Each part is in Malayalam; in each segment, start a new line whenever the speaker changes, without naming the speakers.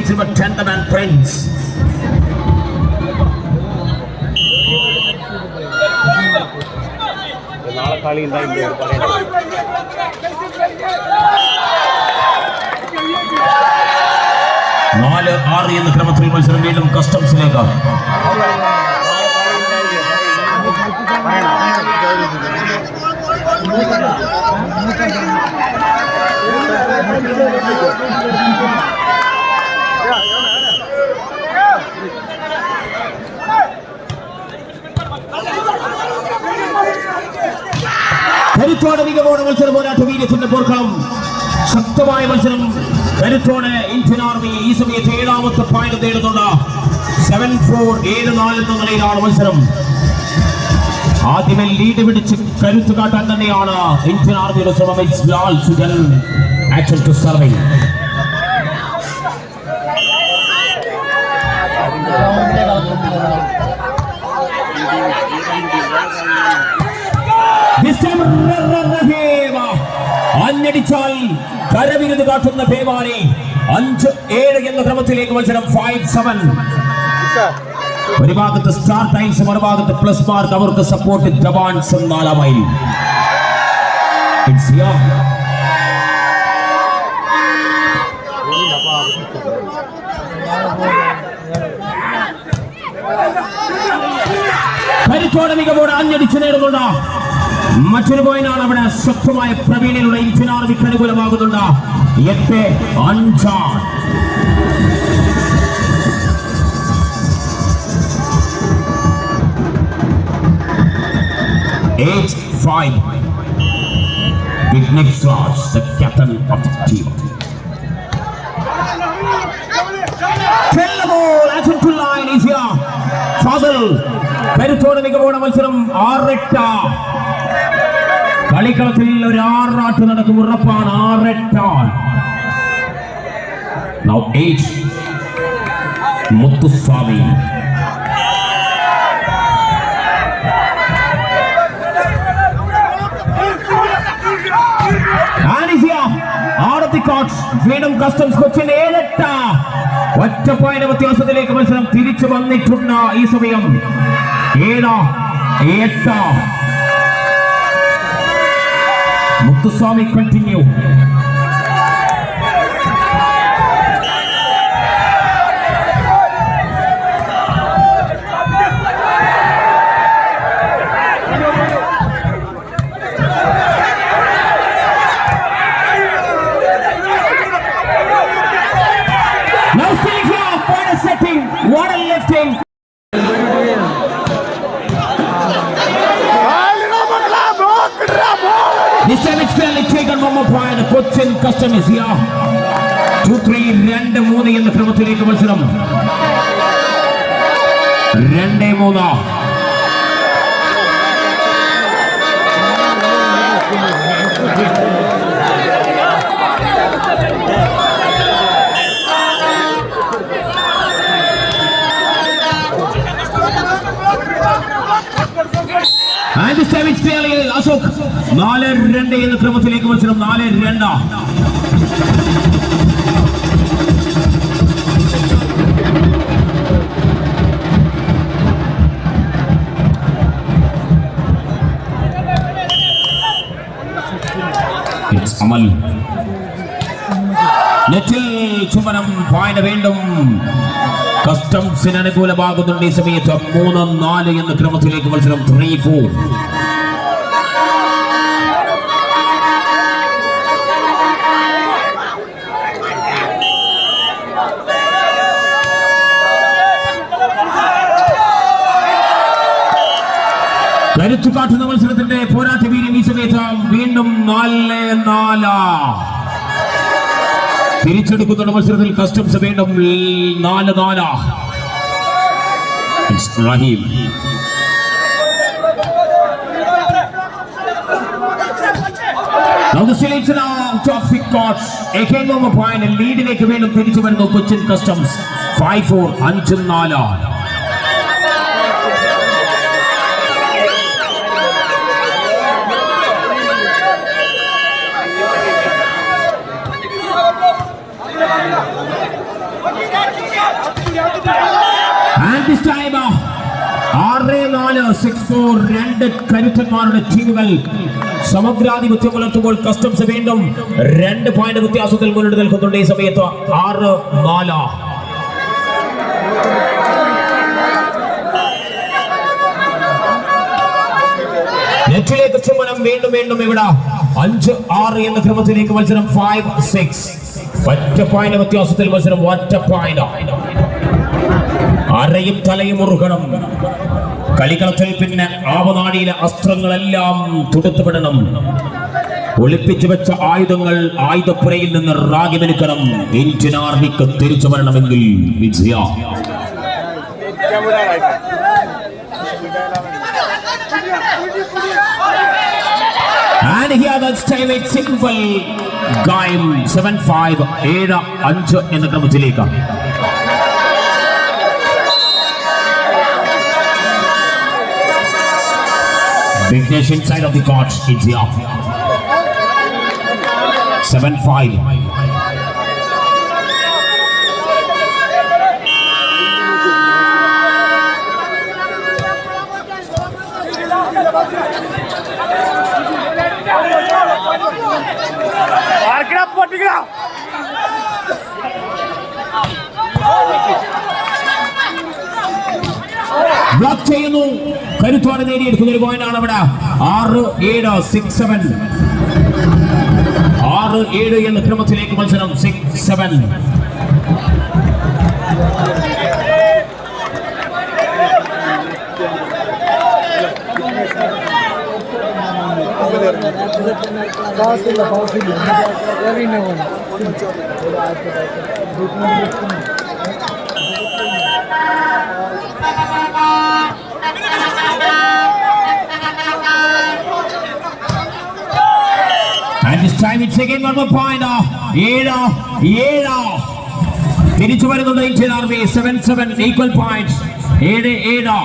Silver Tenderman Prince. നാല് ആറ് എന്ന ക്രമത്തിൽ മത്സരം വീണ്ടും കസ്റ്റംസിലേക്ക്. കരുത്തോടെ മികവോടെ മത്സരം പോരാട്ട വീര്യത്തിന്റെ പോർക്കളം. ശക്തമായ മത്സരം. കരുത്തോടെ ഇന്ത്യൻ ആർമി ഈ സമയത്ത് 7ാമത്തെ പോയിന്റ് നേടുന്നുണ്ട്. 7-4 7-4 എന്ന നിലയിലാണ് മത്സരം. ആദ്യമേ ലീഡ് പിടിച്ച് കരുത്ത് കാട്ടാൻ തന്നെയാണ് ഇന്ത്യൻ ആർമിയുടെ ശ്രമം. Lal Sujan action to serving. അഞ്ഞടിച്ചാൽ കരവിരുത് കാട്ടുന്ന പേമാരി. 5-7 എന്ന ക്രമത്തിലേക്ക് മത്സരം. 5-7. ഒരു ഭാഗത്ത് സ്റ്റാർ ടൈംസ്, മറുഭാഗത്ത് പ്ലസ് മാർക്ക്. അവർക്ക് സപ്പോർട്ട് ജവാൻസ് 4 മൈൽ. കരുത്തോടെ മികവോടെ അഞ്ഞടിച്ച് നേടുന്നുണ്ട്. മറ്റൊരു പോയിന്റാണ് അവിടെ. ശക്തമായ പ്രവീണിലുള്ള ഇന്ത്യൻ ആർമിക്ക് അനുകൂലമാകുന്നുണ്ട്. 8-5. Big Nick Strauss, the captain of the team. Tell the ball, action to line is here. Fazal, കരുത്തോടെ മികവോടെ മത്സരം. 6-8. കളിക്കളത്തിൽ ഒരു ആറാട്ട് നടക്കും. ഉറപ്പാണ്. 6-8. Now 8. മുത്തുസ്വാമി. വീണ്ടും കസ്റ്റംസ് കൊച്ചിൻ 7-8. ഒറ്റ പോയിന്റ് വ്യത്യാസത്തിലേക്ക് മത്സരം തിരിച്ചു വന്നിട്ടുണ്ട്. ഈ സമയം 7-8. Muthuswamy continue. What a lifting! This time it's fairly taken one more point. Cochin Custom is here. 2-3 2-3 എന്ന ക്രമത്തിലേക്ക് മത്സരം. 2-3. And this time it's fairly Ashok. 4-2 എന്ന ക്രമത്തിലേക്ക് മത്സരം. 4-2. It's Amal. നെറ്റിൽ ചുമനം. പോയിന്റ് വീണ്ടും കസ്റ്റംസിന് അനുകൂലമാകുന്നുണ്ട്. ഈ സമയത്ത് 3-4 എന്ന ക്രമത്തിലേക്ക് മത്സരം. 3-4. കരുത്തു കാട്ടുന്ന മത്സരത്തിന്റെ പോരാട്ട വീര്യം. ഈ സമയത്ത് വീണ്ടും 4-4. തിരിച്ചെടുക്കുന്ന മത്സരത്തിൽ കസ്റ്റംസ് വീണ്ടും 4-4. റഹീം. Now the selection out of the courts. Again one more point. ലീഡിലേക്ക് വീണ്ടും തിരിച്ചു വരുന്നു Cochin customs. 5-4. 5-4. And this time 6-4 രണ്ട് കരുത്തന്മാരുടെ ടീമുകൾ സമഗ്രാധിപത്യം പുലർത്തുമ്പോൾ കസ്റ്റംസ് വീണ്ടും 2 പോയിന്റ് വ്യത്യാസത്തിൽ മുന്നിട്ട് നിൽക്കുന്നുണ്ട്. ഈ സമയത്ത് 6-4. നെറ്റിലേക്ക് ചുമനം വീണ്ടും ഇവിടെ 5-6 എന്ന ക്രമത്തിലേക്ക് മത്സരം 5-6. ഒറ്റ പോയിന്റ് വ്യത്യാസത്തിൽ മത്സരം ഒറ്റ പോയിന്റ്. അരയും തലയും മുറുകണം. കളിക്കളത്തിൽ പിന്നെ ആവനാടിയിലെ അസ്ത്രങ്ങളെല്ലാം തുടുത്തുവിടണം. ഒളിപ്പിച്ചു വെച്ച ആയുധങ്ങൾ ആയുധപ്പുരയിൽ നിന്ന് റാഗിമെടുക്കണം. ഇന്ത്യൻ ആർമിക്ക് തിരിച്ചു വരണമെങ്കിൽ വിജയ. And here that's time it's simple game 7-5 7-5 എന്ന ക്രമത്തിലേക്ക്. Vignesh inside of the court. It's the off. 7-5. Block ചെയ്യുന്നു. കരുത്തോടെ നേടിയെടുക്കുന്ന ഒരു പോയിന്റ് ആണ് അവിടെ. 6-7 6-7 6-7 എന്ന ക്രമത്തിലേക്ക് മത്സരം 6-7. And this time it's again 1 more point. 7-7 തിരിച്ചു വരുന്നുണ്ട് ഇന്ത്യൻ ആർമി. 7-7 equal points. 7-7.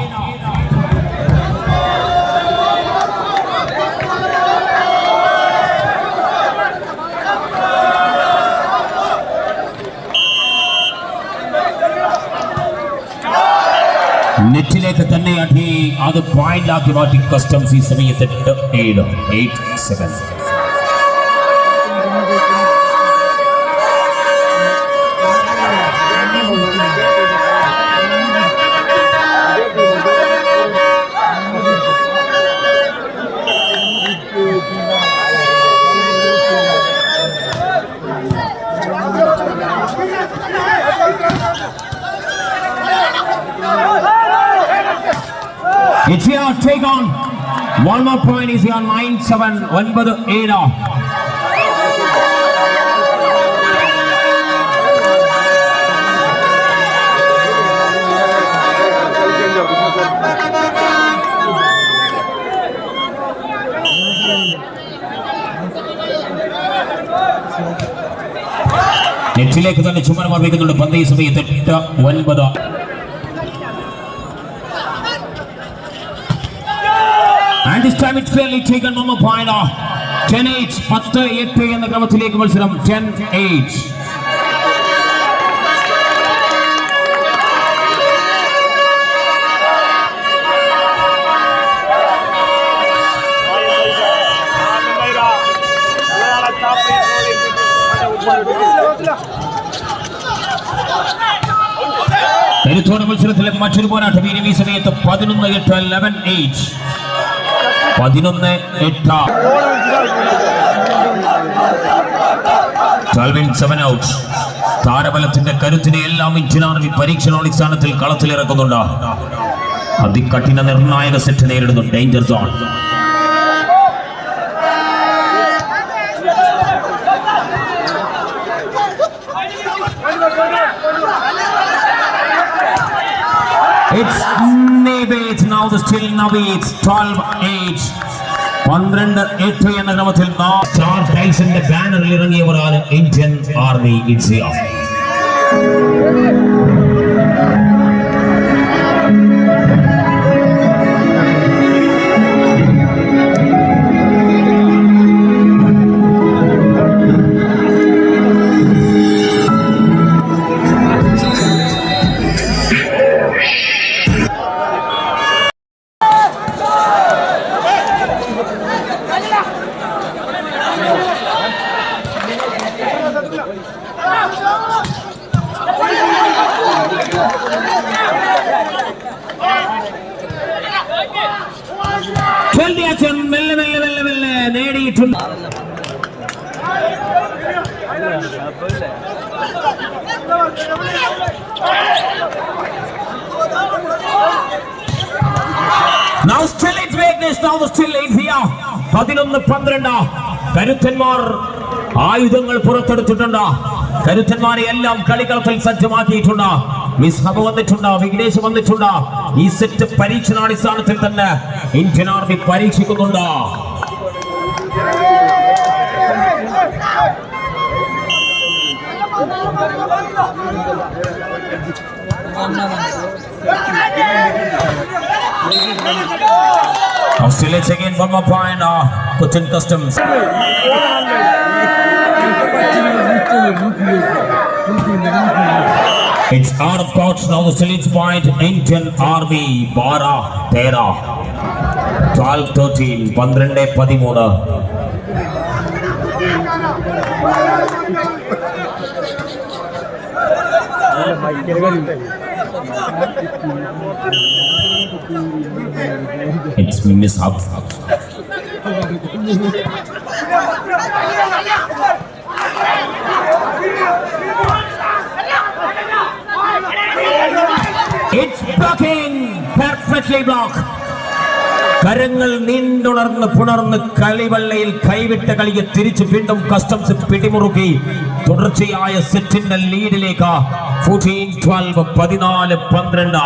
നെറ്റിലേക്ക് തന്നെ അടി. അത് പോയിന്റാക്കി മാറ്റി കസ്റ്റംസ് ഈ സമയത്ത് 8-7. It's here, take on. One more point is here, 9-7, 9-7. നെറ്റിലേക്ക് തന്നെ ചുമരം അർപ്പിക്കുന്നുണ്ട്. പന്ത് ഈ സമയത്ത് 8-9. And this time it's clearly taken on the point. 10-8 10-8 എന്ന ക്രമത്തിലേക്ക് മത്സരം 10-8. കരുത്തോട് മത്സരത്തിലെ മറ്റൊരു പോരാട്ടം ഇനി ഈ സമയത്ത് 11-8 11-8 11-8. 7 ഔട്ട്. താരബലത്തിന്റെ കരുത്തിനെ എല്ലാം ഇന്ത്യൻ ആർമി പരീക്ഷണാടിസ്ഥാനത്തിൽ കളത്തിലിറക്കുന്നുണ്ട്. അതികഠിന നിർണായക സെറ്റ് നേരിടുന്നു. Danger zone. It's Navit now. The still Navit 12-8 12-8 എന്ന ക്രമത്തിൽ സ്റ്റാർ ടൈൽസിന്റെ ബാനറിൽ ഇറങ്ങിയവരാണ് ഇന്ത്യൻ ആർമി. ഇന്ത്യ മാറിയിട്ടുണ്ട്. Now still it's Vegas, now still it's here. 11-12. കരുത്തന്മാർ ആയുധങ്ങൾ പുറത്തെടുത്തിട്ടുണ്ട്. കരുത്തന്മാരെ എല്ലാം കളികളത്തിൽ സജ്ജമാക്കിയിട്ടുണ്ട്. മിസ്ഹബ് വന്നിട്ടുണ്ട്, വിഘ്നേഷ് വന്നിട്ടുണ്ട്. ഈ സെറ്റ് പരീക്ഷണാടിസ്ഥാനത്തിൽ തന്നെ ഇന്ത്യൻ ആർമി പരീക്ഷിക്കുന്നുണ്ട്. Australia again one more point. Cochin Customs. It's out of court now. The challenge point. Indian Army 12-13. 12-13. It's mishap. It's blocking, perfectly blocked. കരങ്ങൾ നീണ്ടുണർന്ന് പുണർന്ന് കളിവള്ളയിൽ കൈവിട്ട കളിയെ തിരിച്ചു വീണ്ടും കസ്റ്റംസ് പിടിമുറുക്കി തുടർച്ചയായ സെറ്റിന്റെ ലീഡിലേക്ക് 14-12 14-12.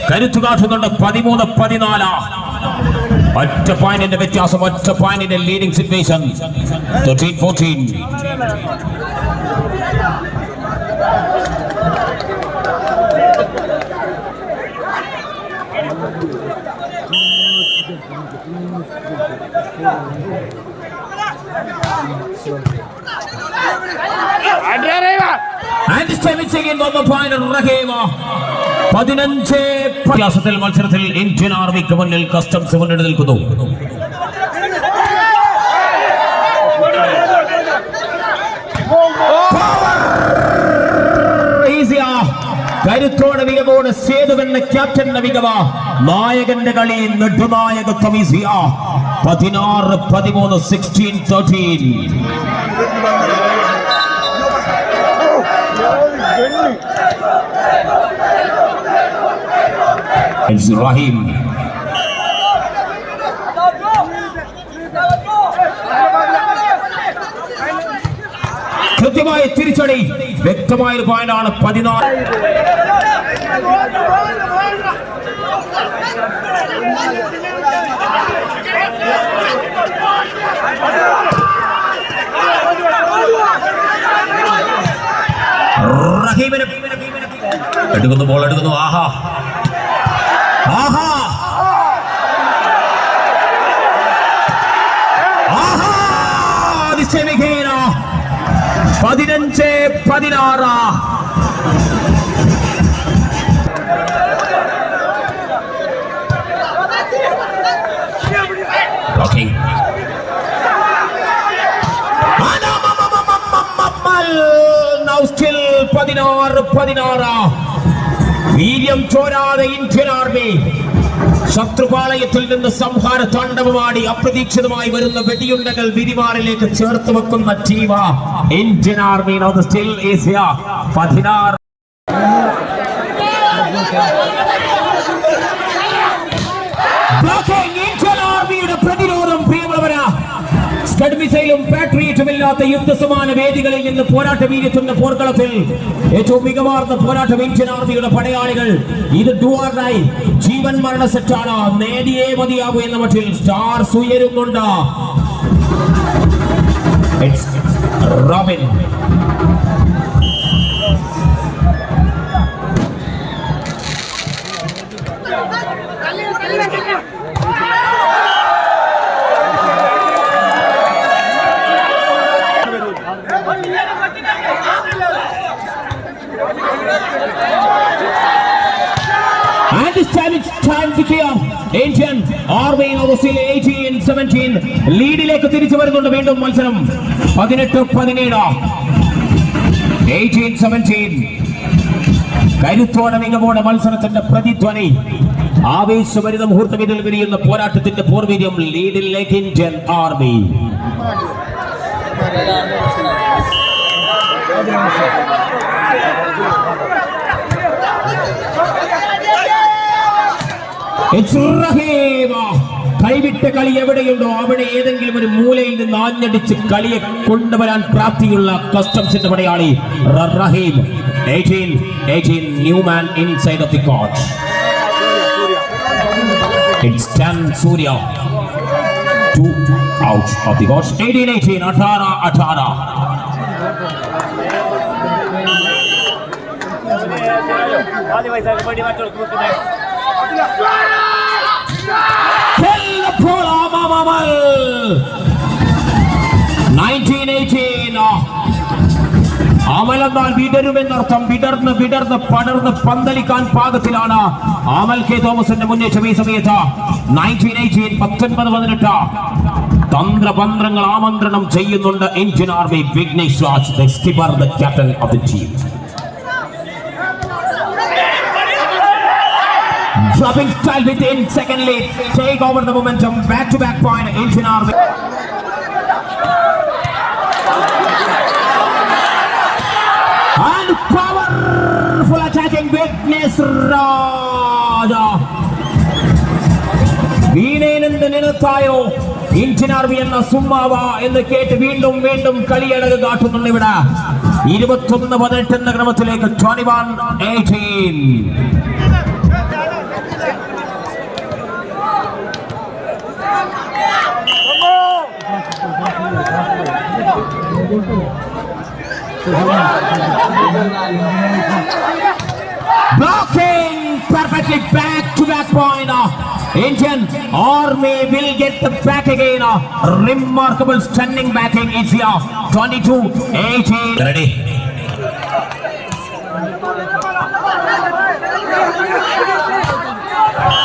കരുത്തു കാട്ടുന്നുണ്ട് 13-14. ഒറ്റ പോയിന്റിന്റെ വ്യത്യാസം, ഒറ്റ പോയിന്റിന്റെ ലീഡിംഗ് സിറ്റുവേഷൻ 13-14. മത്സരത്തിൽ ഇന്ത്യൻ ആർമിക്ക് മുന്നിൽ കസ്റ്റംസ് മുന്നിട്ട് നിൽക്കുന്നു. കരുത്തോടെ മികവോട് സേതുവെന്ന ക്യാപ്റ്റന്റെ മികവ്, നായകന്റെ കളി നെടുനായകത്വം. 16-13 16-13. It's Rahim. കൃത്യമായ തിരിച്ചടി, വ്യക്തമായ ഒരു പോയിന്റാണ്. 14. റഹീമിന് എടുക്കുന്നു, ബോൾ എടുക്കുന്നു. ആഹാ ആഹാ ആഹാ 15-16. Blocking. Now still 16-16. വീര്യം ചോരാതെ ഇന്ത്യൻ ആർമി ശത്രുപാളയത്തിൽ നിന്ന് സംഹാര താണ്ഡവമാടി അപ്രതീക്ഷിതമായി വരുന്ന വെടിയുണ്ടകൾ വിരിമാറിലേക്ക് ചേർത്ത് വെക്കുന്ന team Indian army. Now the still is here. 16. Blocking Indian ആർമിയുടെ പ്രതിരോധം. പ്രിയമുള്ളവരാ, സ്കഡ് മിസൈലും പാട്രിയറ്റും ഇല്ലാത്ത യുദ്ധസമാന വേദികളിൽ നിന്ന് പോരാട്ട വീര്യത്തിന്റെ പോർക്കളത്തിൽ ഏറ്റവും മികവാർന്ന പോരാട്ടം ഇന്ത്യൻ ആർമിയുടെ പടയാളികൾ. ഇത് ഡു ഓർ ഡൈ, ജീവൻ മരണ സെറ്റാണ്. നേടിയേ മതിയാകൂ എന്ന മട്ടിൽ സ്റ്റാർസ് ഉയരുന്നുണ്ട്. Robin and this time it's time to clear. Indian Army now still 18-17 ലീഡിലേക്ക് തിരിച്ചു വരുന്നുണ്ട്. വീണ്ടും മത്സരം 18-17 18-17. കരുത്തോടെ മികവോടെ മത്സരത്തിന്റെ പ്രതിധ്വനി ആവേശഭരിത മുഹൂർത്തം ഇതിൽ വിരിയുന്ന പോരാട്ടത്തിന്റെ പോർവീര്യം ലീഡിലേക്ക് ഇന്ത്യൻ ആർമി. കൈവിട്ട കളി എവിടെയുണ്ടോ അവിടെ ഏതെങ്കിലും ഒരു മൂലയിൽ നിന്ന് ആഞ്ഞടിച്ച് കളിയെ കൊണ്ടുവരാൻ പ്രാപ്തിയുള്ള കസ്റ്റംസിന്റെ പടയാളി റഹീം. 18 new man inside of the court. It's 10 Surya, 2 out of the court. 18 18. അമൽ എന്നാൽ വിടരുമെന്നർത്ഥം. വിടർന്ന് പടർന്ന് പന്തലിക്കാൻ പാകത്തിലാണ് അമൽ കെ തോമസിന്റെ മുന്നേറ്റം. ഈ സമയത്ത് 19-18 തന്ത്രപന്ത്രങ്ങൾ ആമന്ത്രണം ചെയ്യുന്നുണ്ട് Indian army. Vignesh Raj, the skipper, the captain of the team. Dropping style within second lead, take over the momentum, back to back point, Indian Army. And powerful attacking Vignesh Raja. വീണേനെന്ത് നിലത്തായോ ഇന്ത്യൻ ആർമി എന്ന സുമ്മാവ എന്ന് കേട്ട് വീണ്ടും വീണ്ടും കളിയടക് കാട്ടുന്നുണ്ട് ഇവിടെ. 21-18 എന്ന ക്രമത്തിലേക്ക് 21-18. Blocking perfectly, back to back point. Indian Army will get the back again. Remarkable stunning backing is here. 22-18. Ready.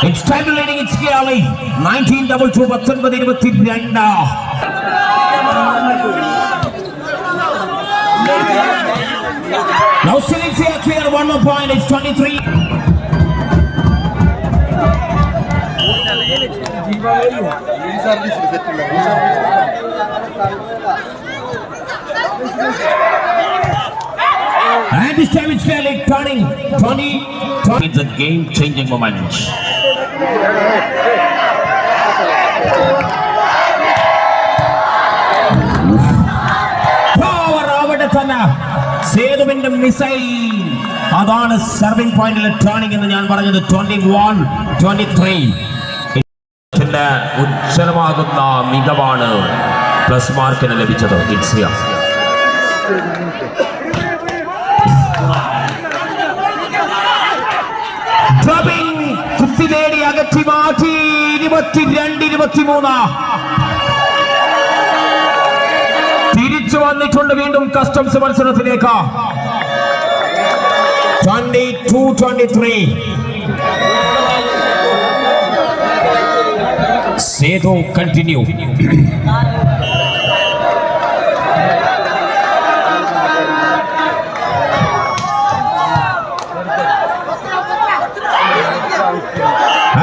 It's time to leading it clearly. 19-22. Now still it's here clear, one more point, it's 23. And this time it's clearly turning 20. It's a game-changing moment. സേതുവിന്റെ മിസൈൽ അതാണ് സർവിംഗ് പോയിന്റിലെ ടേണിംഗ് എന്ന് ഞാൻ പറഞ്ഞത്. 21-23. ഉജ്ജ്വലമാകുന്ന മികവാണ് പ്ലസ് മാർക്കിന് ലഭിച്ചത്. കുത്തിനേടി അകറ്റി മാറ്റി. 22-23. തിരിച്ചു വന്നിട്ടുണ്ട് വീണ്ടും കസ്റ്റംസ് മത്സരത്തിലേക്ക്. 22-23. സേതു കണ്ടിന്യൂ.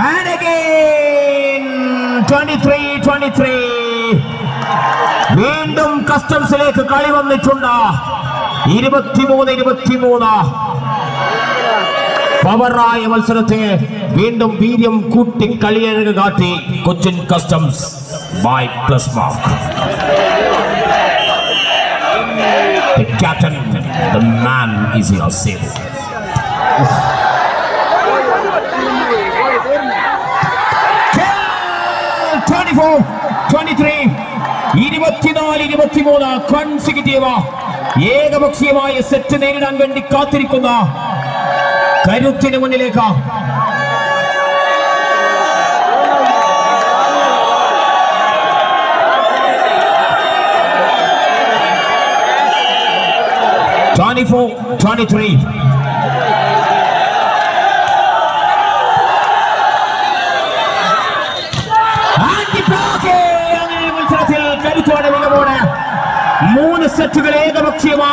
And again 23-23. വീണ്ടും കസ്റ്റംസിലേക്ക് കളി വന്നിട്ടുണ്ട്. 23-23. പവറായ മത്സരത്തെ വീണ്ടും വീര്യം കൂട്ടി കളിയഴക് കാട്ടി Cochin customs by plus mark. The captain, the man is here safe. 24-23. 24-23 consecutive ഏകപക്ഷീയമായ സെറ്റ് നേരിടാൻ വേണ്ടി കാത്തിരിക്കുന്ന കരുത്തിന് മുന്നിലേക്ക്. മത്സരത്തിൽ കരുത്തോടെ മികവോടെ 3 സെറ്റുകൾ ഏകപക്ഷീയമാണ്.